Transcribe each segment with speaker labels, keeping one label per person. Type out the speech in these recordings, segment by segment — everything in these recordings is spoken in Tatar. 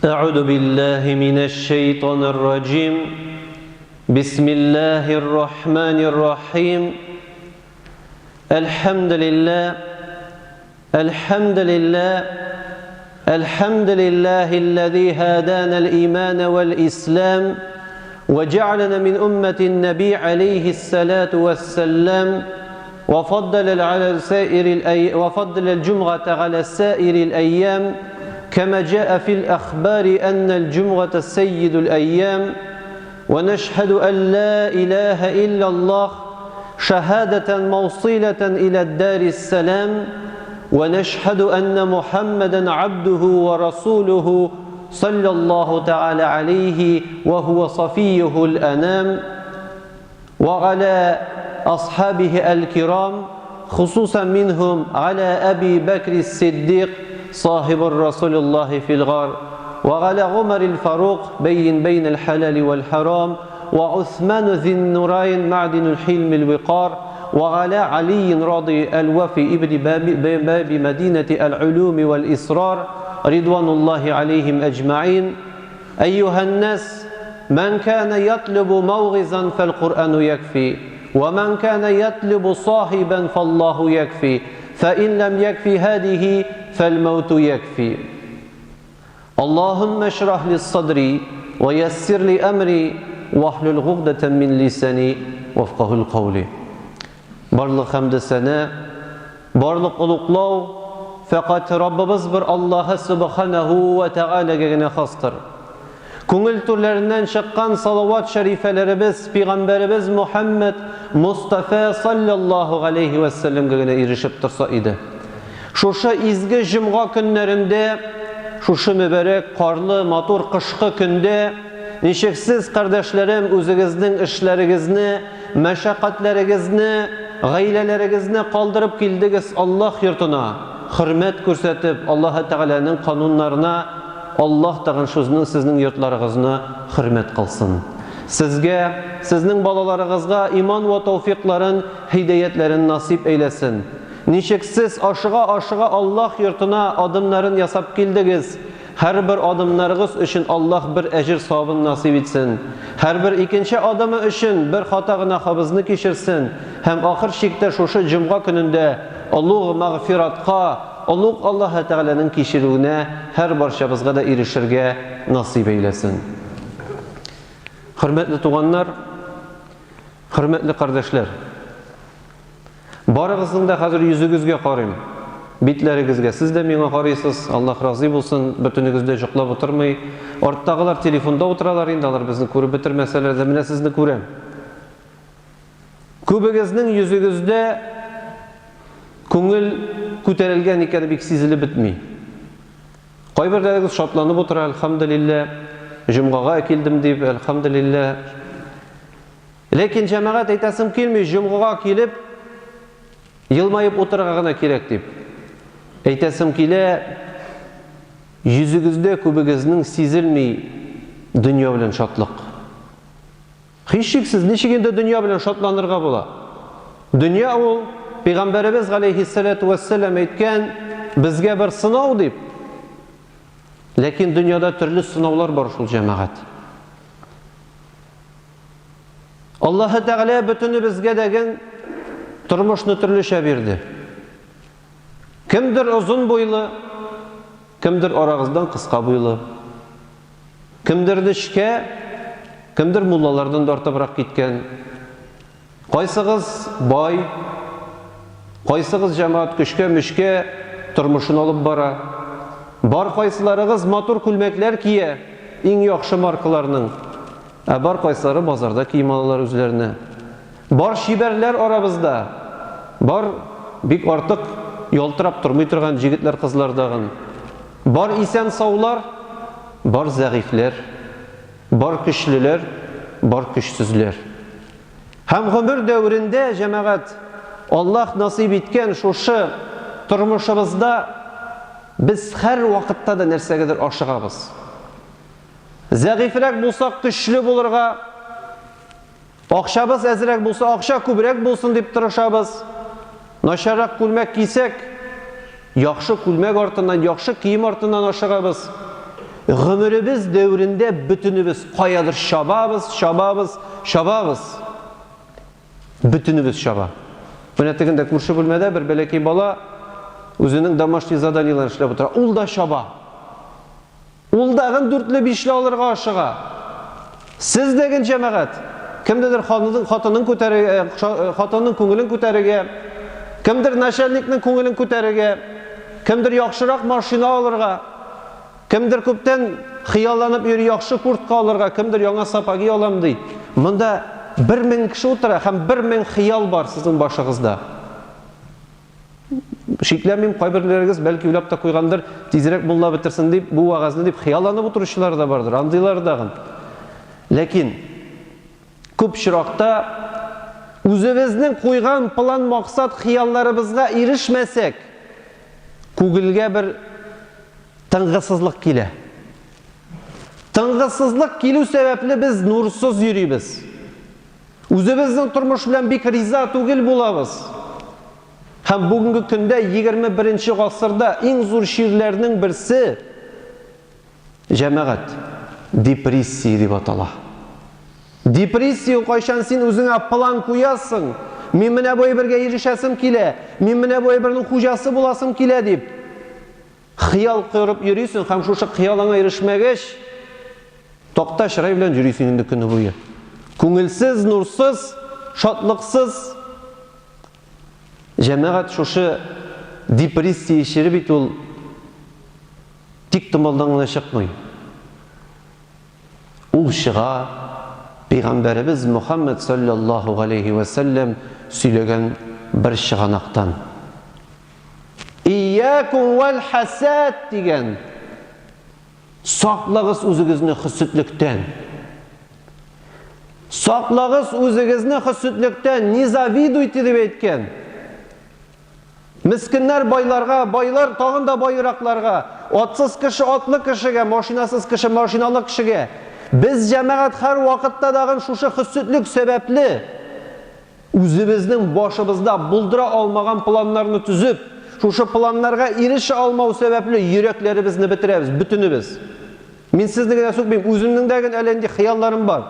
Speaker 1: أعوذ بالله من الشيطان الرجيم. بسم الله الرحمن الرحيم. الحمد لله الحمد لله الحمد لله الذي هدانا الإيمان والإسلام وجعلنا من أمة النبي عليه الصلاة والسلام وفضل الجمعة على سائر الأيام كما جاء في الأخبار أن الجمعة سيد الأيام ونشهد أن لا إله إلا الله شهادة موصلة إلى الدار السلام ونشهد أن محمدا عبده ورسوله صلى الله تعالى عليه وهو صفيه الأنام وعلى أصحابه الكرام خصوصا منهم على أبي بكر الصديق صاحب الرسول الله في الغار وعلى عمر الفاروق بين الحلال والحرام وعثمان ذي النورين معدن الحلم الوقار وعلى علي رضي الوفي ابن باب مدينة العلوم والإسرار رضوان الله عليهم أجمعين. أيها الناس، من كان يطلب موعظا فالقرآن يكفي ومن كان يطلب صاحبا فالله يكفي فإن لم يكفي هذه فالموت يكفي. اللهم اشرح لي صدري ويسر لي أمري واحلل عقدة من لساني وفقه القول. Barlık hamd sana, barlık uluqlaw faqat Rabbimiz bir Allah subhanahu ve taala xastır. Көңіл түрлерінен шыққан салават шарифелеріміз Пейғамбарымыз Мұхаммед Мұстафа саллаллаху алейхи вассаламға гына ерішіп тұрса иді. Шушы изгі жұмға күнлерінде, шушы мүбәрек қарлы матур қышқы күнде, нешексіз қардашларым өзіңіздің ішлеріңізні, мәшақатларыңызны, ғаилелеріңізні қалдырып келдіңіз Аллах йортына, хөрмәт күрсәтеп, Аллаһ Тәгаләнең кануннарына Allah tağın sizning yurtlarınızını hürmet kılsın. Sizge, sizning balalarınızga iman ve tevfiklerin, hidayetlerin nasip eylesin. Nişeksiz aşığa Allah yurtuna adımların yasap kildiniz. Her bir adımlarınız için Allah bir ecir savabını nasip etsin. Her bir ikinci adımı için bir hatağına habızını keçirsin. Hem ahir şekilde şuşu cumğa gününde Allah mağfiratqa, Allah Teala'nın keçiruine her barşamızga da erişirge nasip eylesin. Hürmetli tuğanlar, hürmetli kardeşler, barığızın da hazır yüzügüzge qarayım, bitleringizge, siz de mene qaraysız, Allah razı olsun, bütünügüzde juqlab oturmay, ortdağılar telefonda oturalar, endi alar bizni ko'rib bitirmeseler de mene sizni ko'rem. Köbügizning yüzügüzde көңіл көтерілген екені бек сезіліп бітмей. Қайбірдеріңіз шатланып отыр, әлхамдулилля, жұмғаға келдім деп, әлхамдулилля. Лекен жамағат айтасым келмей, жұмғаға келіп, елмайып отырға ғана керек деп. Айтасым келе, жүзігізде көбігізінің сезілмей дүния білен шатлық. Хищексіз, нешегенде дүния білен шатланырға бола. Дүния ол, Peygamberimiz aleyhissalatu vesselam aytgan bizga bir sınov deb. Lekin dunyoda turli sinovlar bor shul jamoat. Alloh Taala bütünü bizga degan turmushni turlicha berdi. Kimdir uzun bo'yli, kimdir orag'izdan qisqa bo'yli. Kimdir ishga, kimdir mullalardan tortibroq ketgan. Qaysig'iz boy, Qaysig'iz jamoat kuchga-mushga turmushini olib bora. Bar qaysilarig'iz motor kulmaklar kiye, eng yaxshi markalarning. Bar qaysilari bozorda kiyim olalar o'zlarini. Bar shiberlar orabizda. Bar bek ortiq yoltirab turmay turgan yigitlar, qizlardag'in. Bar isen savlar, bar zag'iflar, bar kuchlilar, bar kuchsizlar. Ham ömür davrinde jamoat Allah nasip etken şuşu turmuşumuzda biz her vakitte de nersegedir aşığabız. Zagifrek bulsak güçlü bulurga, akşabız ezrek bulsa akşa kübrek bulsun deyip tırışabız. Naşarak kulmek giysek, yaxşı kulmek ortından, yaxşı kiyim ortından aşığabız. Гомеребез дәврендә бөтенебез каядыр шабабыз. Бөтенебез шаба. Менә тегендә күрше бүлмәдә бер бәләкәй бала үзенең домашний заданиеларын эшләп утыра. Ул да шаба. Ул дагын 4-5 алырга ашыга. Сез дәген җәмәгать, кемдер хатынын күңелен күтәрергә, кемдер начальникның күңелен күтәрергә, кемдер яхшырак машина алырга, кемдер күптән хыялланып йөри яхшы куртка алырга, кемдер яңа сапаги алам ди. Монда 1000 кеше утыра һәм 1000 хыял бар сезнең башыгызда. Шикләмим, кайберләрегез бәлки уйлап та куйгандыр, тизрәк мулла битерсен дип, бу вагазны дип хыялланып утыручылар да бардыр, андыйлар дагын. Ләкин күп чиракта үзебезнең куйган план, максат, хыялларыбызга ирешмәсәк, күңелгә бер тынгысызлык килә. Тынгысызлык килү сәбәпле без нурсыз йөрибез. Үзебезнең тормыш белән бик риза түгел булабыз. Һәм бүгенге көндә 21-нче гасырда иң зур ширләрнең берсе җәмәгать депрессия дип атала. Депрессия кайчан син үзеңә план куясың, мин менә бу әйбергә ирешәсем килә, мин менә бу әйбернең хуҗасы буласым килә дип хыял кырып йөрисең һәм шушы хыялыңа ирешмәгәч, такта чырай белән йөрисең инде көне буе. Күңелсез, нурсыз, шатлыксыз. Җәмәгать шушы депрессия ишере бит ул тик томалдан гына чыкмый. Ул чыга Пәйгамбәребез Мөхәммәд саллаллаһу алейхи ва саллям сөйләгән бер чыганактан. Iyyakum wal hasad дигән. Саклагыз үзегезне хөсетлектән. Саклагыз үзегезне хөсетлектән, не завидуйте дип әйткән. Мискиннәр байларга, байлар тагын да байракларга, атсыз кеше атлы кешегә, машинасыз кеше машиналы кешегә. Без җәмәгать һәр вакытта дагын шушы хөсетлек сәбәпле үзебезнең башыбызда булдыра алмаган планнарны түзеп, шушы планнарга ирешә алмау сәбәпле йөрәкләребезне битерәбез, бөтенебез. Мин сезне генә сүкмим, үземнең дә әллә хыялларым бар.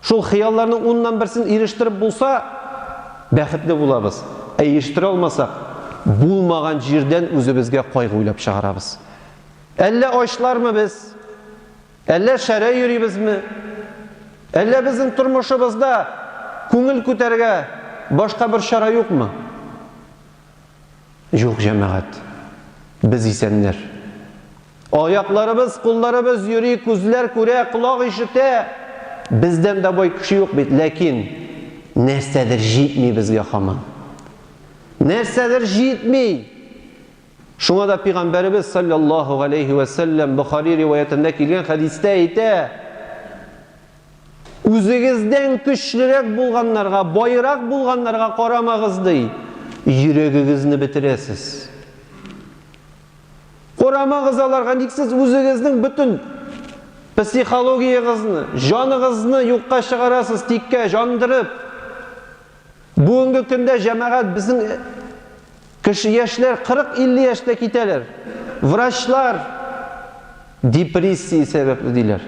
Speaker 1: Шул хыялларның 10-нан берсен ирештереп булса, бәхетле булабыз. Ирештерә алмасак, булмаган җирдән үзебезгә кайгы уйлап чыгарабыз. Әллә ачлармы без? Әллә шәрә йөрибезме? Әллә безнең тормышыбызда күңел күтәргә башка бер чара юкмы? Юк, җәмәгать. Без исәннәр. Аякларыбыз, кулларыбыз йөри, күзләр күрә, колак ишетә. Бездән дә бай кеше юк бит, ләкин нәрсәдер җитми безгә һаман. Нәрсәдер җитми. Шуңа да Пәйгамбәребез саллаллаһу алейхи ва саллям Бухари риваятында килгән хадистә әйтә: Үзегездән көчлерәк булганнарга, байрак булганнарга карамагыз ди. Йөрәгегезне битерәсез. Карамагыз аларга, ник сез үзегезнең бөтен психологиягызны, җаныгызны юкка чыгарасыз, тиккә жандырып. Бүгенге көндә җәмәгать безнең кеше яшьләр 40-50 яшьтә китәләр. Врачлар депрессия сәбәпле диләр.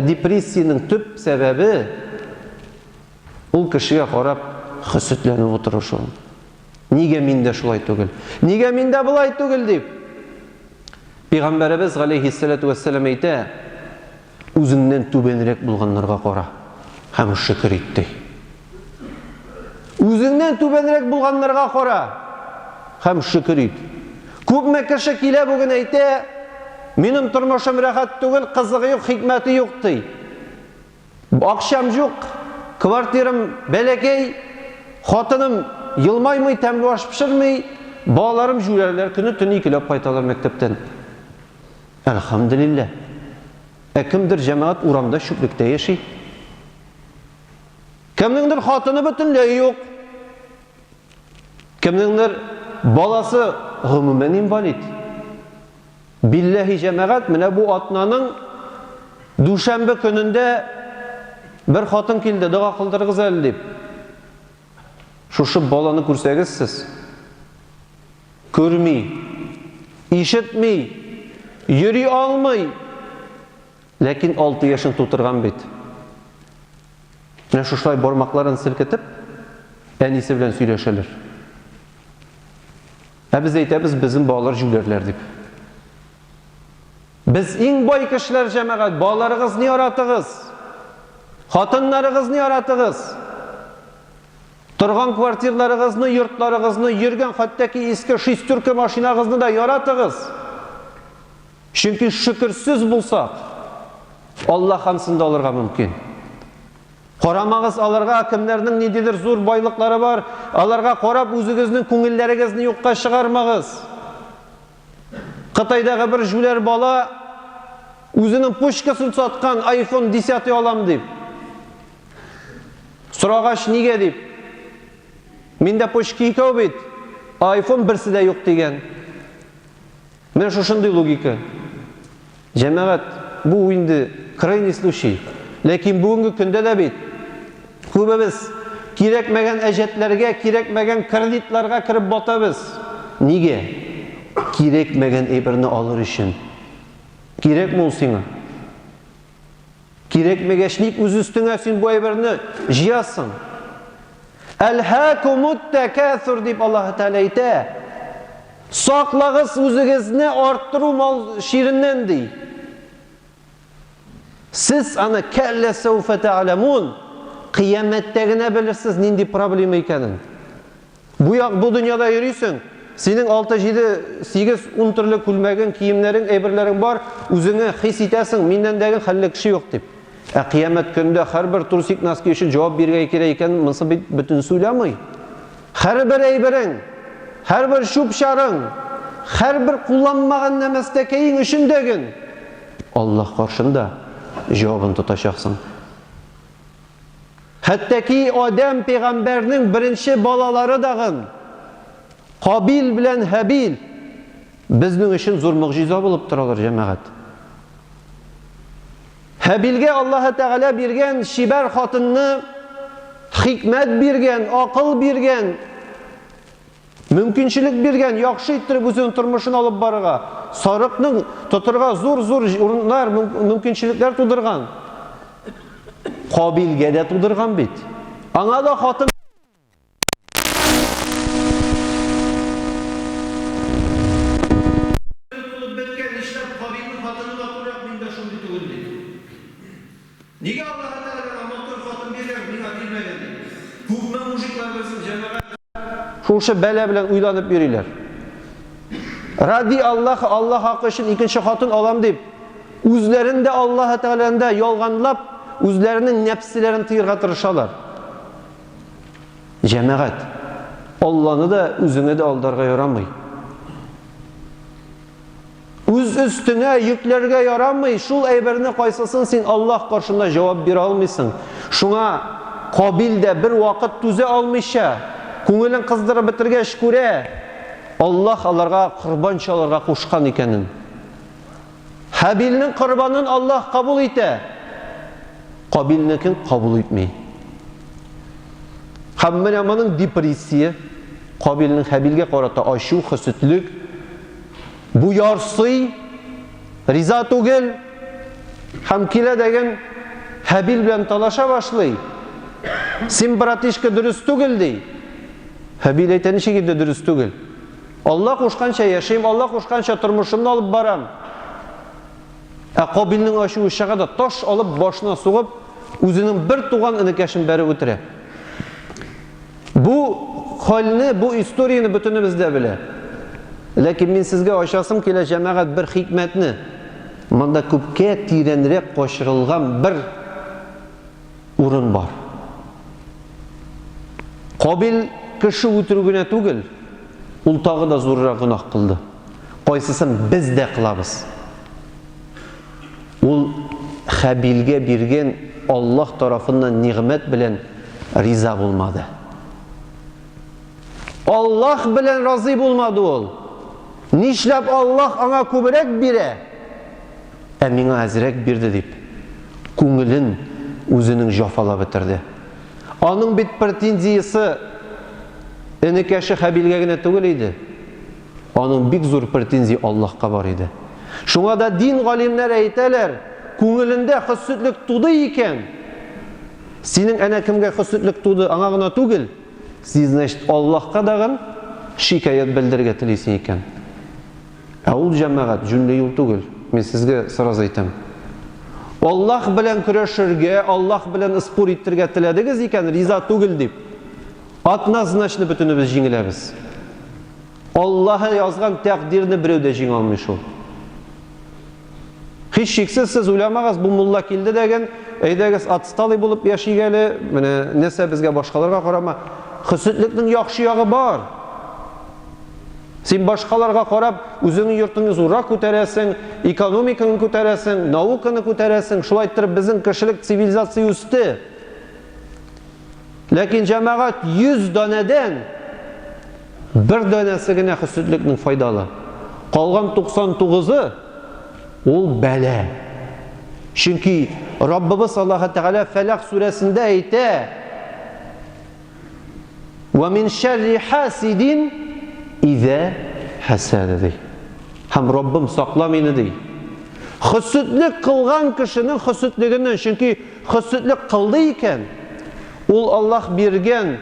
Speaker 1: Депрессиянең төп сәбәбе ул кешегә карап хөсетләнеп утырышу. Нигә миндә шулай түгел? Нигә миндә булай түгел дип. Пәйгамбәребез галейһиссалату вассалам әйтә: Үзеңнән түбәнрәк булганнарга кара һәм шөкер ит. Үзеңнән түбәнрәк булганнарга кара һәм шөкер ит. Күпме кеше килә бүген әйтә: Минем тормышым рәхәт түгел, кызыгы юк, хикмәте юк ди. Акчам юк, квартирам бәләкәй, хатыным йылмаймый, тәмле аш пешермей, балаларым жүләрләр көне төн икеләп кайталар мәктәптән. Әлхәмдүлилләh. Кемдер җәмәгать урамда шүплектә яши. Кемнеңдер хатыны бөтенләй юк. Кемнеңдер баласы гомумән инвалид. Билләһи җәмәгать, менә бу атнаның дүшәмбе көнендә бер хатын килде, дога кылдырыгыз әле дип. Шушы баланы күрсәгез сез, күрми, ишетми, йөри алмый, Ләкин 6 яшын тутырган бит. Менә шулай бармакларын селкетеп, әнисе белән сөйләшәләр. Без әйтәбез, безнең балалар жүләрләр дип. Biz иң бай кешеләр җәмәгать, балаларыгызны яратыгыз. Хатыннарыгызны яратыгыз. Торган квартираларыгызны, йортларыгызны, йөргән хәттәки иске шестерка машинагызны да яратыгыз. Чөнки шөкерсез булсак, Аллах хансында алырга мөмкин. Карамагыз аларга, кемнәрнең ниндидер зур байлыклары бар, аларга карап үзегезнең күңелләрегезне юкка чыгармагыз. Кытайдагы бер жүләр бала үзенең пушкасын саткан iPhone 10 алам дип. Сорагач нигә дип? Миндә пушка икәү бит, iPhone берсе дә юк дигән. Менә шушындый логика. Җәмәгать, бу инде крайний случай. Ләкин бүгенге көндә дә бит күбебез кирәкмәгән әҗәтләргә, кирәкмәгән кредитларга кирип батабыз. Нигә? Кирәкмәгән әйберне алыр өчен. Кирәкме ул сиңа? Кирәкмәгәч ник үз өстеңә син бу әйберне җыясың? Әлхакумут такасур дип Аллаһ Тәгалә әйтә. Саклагыз үзегезне арттыру мал ширеннән ди. Siz аны кәллә сауфа тәгъләмун, кыямәттә генә белерсез нинди проблема икәнен. Бу дөньяда йөрисең, синең 6, 7, 8, 10 төрле күлмәгең, киемнәрең, әйберләрең бар, үзеңә хис итәсең, миннән дәгән хәлле кеше юк дип. Кыямәт көндә һәрбер турсик носки өчен җавап бирергә кирәк икән, монсы бөтен сөйләмәй. Һәрбер әйберең, һәрбер шупшарың, һәрбер кулланмаган нәмәстәкәең өчен дәген Аллаһ каршында җавабын тотачаксың. Хәттәки Адәм пәйгамбәрнең беренче балалары дагын Кабил белән Хабил безнең өчен зур мөгъҗиза булып торалар җәмәгать. Хабилгә Аллаһ Тәгалә биргән шибәр хатынны хикмәт биргән, акыл биргән, мөмкинчелек биргән, яхшы иттереп үзенең тормышын алып барырга, сарыкның тотырга зур-зур урыннар, мөмкинчелекләр тудырган. Кабилгә дә тудырган бит. Аңа да хатын Нигә Аллаһ Тәгалә матур хатын биргән, миңа бирмәгән ди. Күпме мужиклар безнең җәмәгать шушы бәла белән уйланып йөриләр. Ради Аллаһ хакы өчен икенче хатын алам дип, үзләрен дә Аллаһ Тәгаләндә ялганлап, үзләренең нәфсләрен тыярга тырышалар. Җәмәгать, Алланы да үзеңә дә алдарга ярамый. Үз өстеңә йөкләргә ярамый, шул әйберне кайсысын син Аллаһ каршында җавап бирә алмыйсың. Шуңа Кабил дә бер вакыт түзә алмыйча, күңелен кыздырып бетергәч күрә, Аллаһ аларга курбан чаларга кушкан икәнен. Хабилнең курбанын Аллаһ кабул итә. Кабилнекен кабул итмәй. Һәммәнең депрессия, Кабилнең Хабилгә карата ачу, хөсетлек, бу ярсый, риза түгел, һәм килә дигән Хабил белән талаша башлый. Син братишка дөрес түгел ди. Хабил әйтә, ничек инде дөрес түгел? Аллаһ кушканча яшәйм, Аллаһ кушканча тормышымны алып барам. Кабилнең ачуы чыга да таш алып башына сугып, үзенең бер туган энекәшен бәреп үтерә. Бу хәлне, бу историяны бөтенебез дә белә. Ләкин мин сезгә ачасым килә җәмәгать бер хикмәтне. Монда күпкә тирәнрәк кашырылган бер урын бар. Кабил кеше үтерү генә түгел, ул тагы да зуррак гынах кылды. Кайсысын без дә кылабыз. Ул Хабилгә биргән Аллаһ тарафыннан нигъмәт белән риза булмады. Аллаһ белән разый булмады ул. Нишләп Аллаһ аңа күбрәк бирә, миңа азрак бирде дип, күңелен үзенең җафалап бетерде. Аның бит претензиясе энекәше Хабилгә генә түгел иде. Аның бик зур претензия Аллаһка бар иде. Шуңа да дин галимнәре әйтәләр, күңелендә хөсетлек туды икән, синең әнә кемгә хөсетлек туды, аңа гына түгел, син, значит, Аллаһка дагы шикаят белдергә телисең икән. Ә ул җәмәгать җүнле юл түгел. Мен сезгә сыраз әйтәм. Аллаһ белән көрәшергә, Аллаһ белән спор итәргә теләдегез икән, риза түгел дип, однозначно бөтенебез җиңеләбез. Аллаһ язган тәкъдирне берәү дә җиңә алмый шул. Һич шиксез сез уйламагыз, бу мулла килде дигән, әйдәгез отсталый булып яшигәле, менә нәрсә безгә башкаларга карама, хөсетлекнең яхшы ягы бар. Син башкаларга карап, үзеңнең йортыңны зуррак күтәрәсең, экономиканы күтәрәсең, науканы күтәрәсең, шулай итеп безнең кешелек цивилизация үсте. Ләкин җәмәгать 100 данадан бер данасы гына хөсетлекнең файдалы. Калган 99-ы ул бәла. Чөнки Раббыбыз Аллаһ Тәгалә Фәләк сүрәсендә әйтә: "Ва мин шәрри хасидин иза хасада." Һәм Раббым сакла мине ди. Хөсетлек кылган кешенең хөсетлегеннән, чөнки хөсетлек кылды икән, ул Аллаһ биргән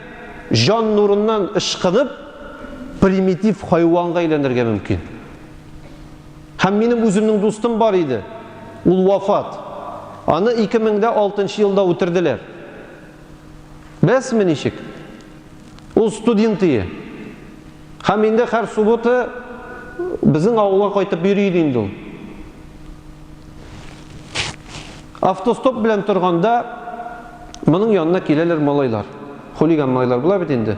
Speaker 1: җан нурыннан ышкынып, примитив хайванга әйләнергә мөмкин. Һәм минем үземнең дустым бар иде. Ул вафат. Аны 2006 елда үтерделәр. Бәсме ничек? Ул студент иде. Һәм инде һәр суббота безнең авылга кайтып йөри иде инде ул. Автостоп белән торганда моның янына киләләр малайлар. Хулиган малайлар була бит инде.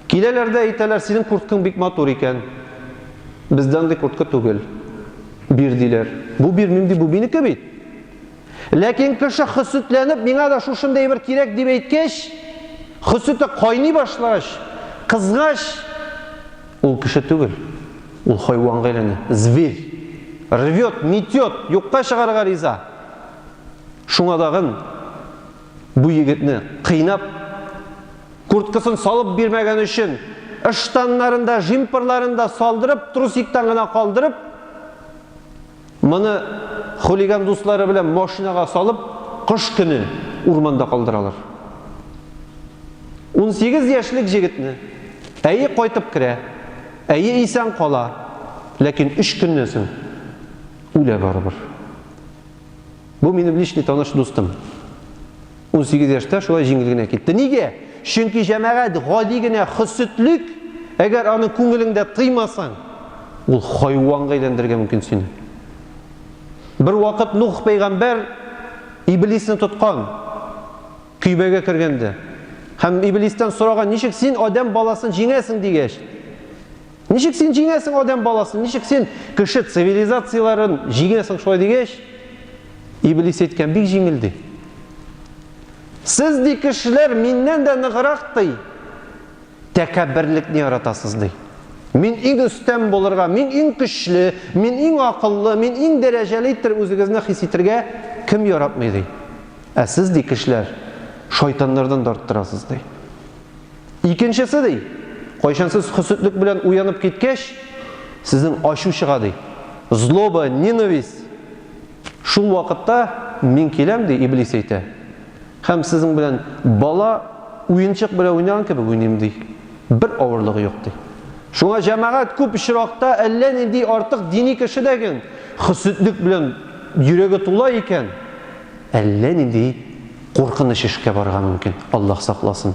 Speaker 1: Киләләр дә әйтәләр: "Синең курткаң бик матур икән." Бездән дә куртка түгел. Бирдиләр. Бу бирмим ди, бу минеке бит. Ләкин кеше хөсетләнеп, миңа да шушындай бер кирәк дип әйткәч, хөсете кайный башлагач, кызгач, ул кеше түгел. Ул хайванга әйләнә. Зверь. Рвет, метет, юкка чыгарга риза. Шуңа дагы бу егетне кыйнап, курткасын салып бирмәгән өчен, ыштаннарында, жимпырларында салдырып, трусиктан гына калдырып, моны хулиган дуслары белән машинага салып, кыш көне урманда калдыралар. 18 яшьлек җегетне әйе кайтып керә, әйе исән кала, ләкин 3 көннән соң үлә барыбер. Бу минем личный таныш дустым. 18 яшьтә шулай җиңел генә китте. Нигә? Чөнки җәмәгать гади генә хөсетлек, әгәр аны күңелеңдә тыймасаң, ул хайванга әйләндергә мөмкин сине. Бер вакыт Нух пәйгамбәр Иблисне тоткан, көйбәгә кергәндә. Һәм Иблистан сораган: "Ничек син адам баласын җиңәсең?" дигәч. "Ничек син җиңәсең адам баласын? Ничек син кеше цивилизацияларын җиңәсең шулай?" дигәч, Иблис әйткән: "Бик җиңел ди. Сез ди кешеләр миннән дә ныграк ди. Тәкәбберлекне яратасыз ди. Мин иң үстән булырга, мин иң көчле, мин иң акыллы, мин иң дәрәҗәле итеп үзегезне хис итәргә кем яратмый ди. Ә сез ди кешеләр шайтаннардан дарттырасыз ди." Икенчесе ди: "Кайчан сез хөсетлек белән уянып киткәч, сезнең ачу чыга ди. Злоба, ненависть. Шул вакытта мин киләм ди", Иблис әйтә. "Һәм сезнең белән бала уенчык белән уйнаган кебек уйныйм ди. Бер авырлыгы юк ди." Шуңа җәмәгать күп очракта әллә нинди артык дини кешедәген хөсетлек белән йөрәге тула икән, әллә нинди куркыныч эшкә барырга мөмкин. Аллаһ сакласын.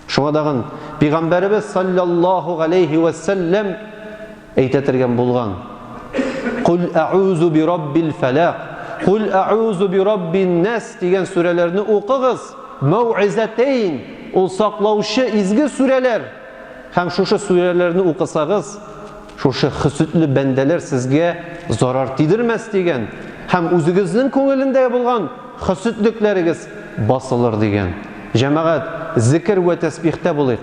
Speaker 1: Шуңа дагы Пәйгамбәрбез саллаллаһу алейхи ва саллям әйтә булган: "Кул а'узу би раббил фалaq, кул а'узу би раббин нас" дигән сүрәләрне укыгыз. Мау'изатейн, ул саклаучы изге сүрәләр. Һәм шушы сүрәләрне укысагыз, шушы хөсетле бәндәләр сезгә зарар тидермәс дигән, һәм үзегезнең күңелендә булган хөсетлекләрегез басылыр дигән. Җәмәгать, зикр ва тәсбихтә булыйк.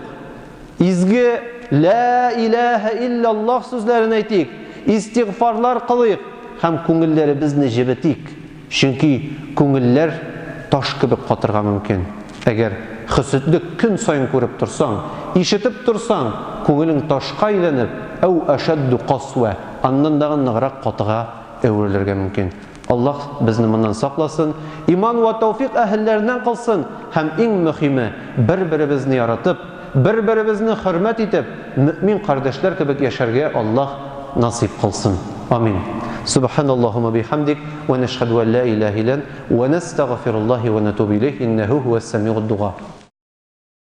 Speaker 1: Изге ла илаһа иллаллаһ сүзләрен әйтик, истигъфарлар кылыйк һәм күңелләребезне җибетик. Чөнки күңелләр таш кебек катырга мөмкин. Әгәр хөсетлек көн сайын күреп торсаң, ишетеп торсаң, күңелең ташка әйләнеп, әү ашадду касва, аннан да ныграк катыга әверелергә мөмкин. Аллаһ безне моннан сакласын, иман ва тауфик әһелләреннән кылсын һәм иң мөһиме, бер-беребезне яратып, бер-беребезне хөрмәт итеп, мөмин кардәшләр кебек яшәргә Аллаһ насип кылсын. Амин. Субханаллаһумма бихамдик ва нашһаду ан ла илаха илля ва настагфируллаһи ва натубу илейһи иннаху һувас самиъуд дуа.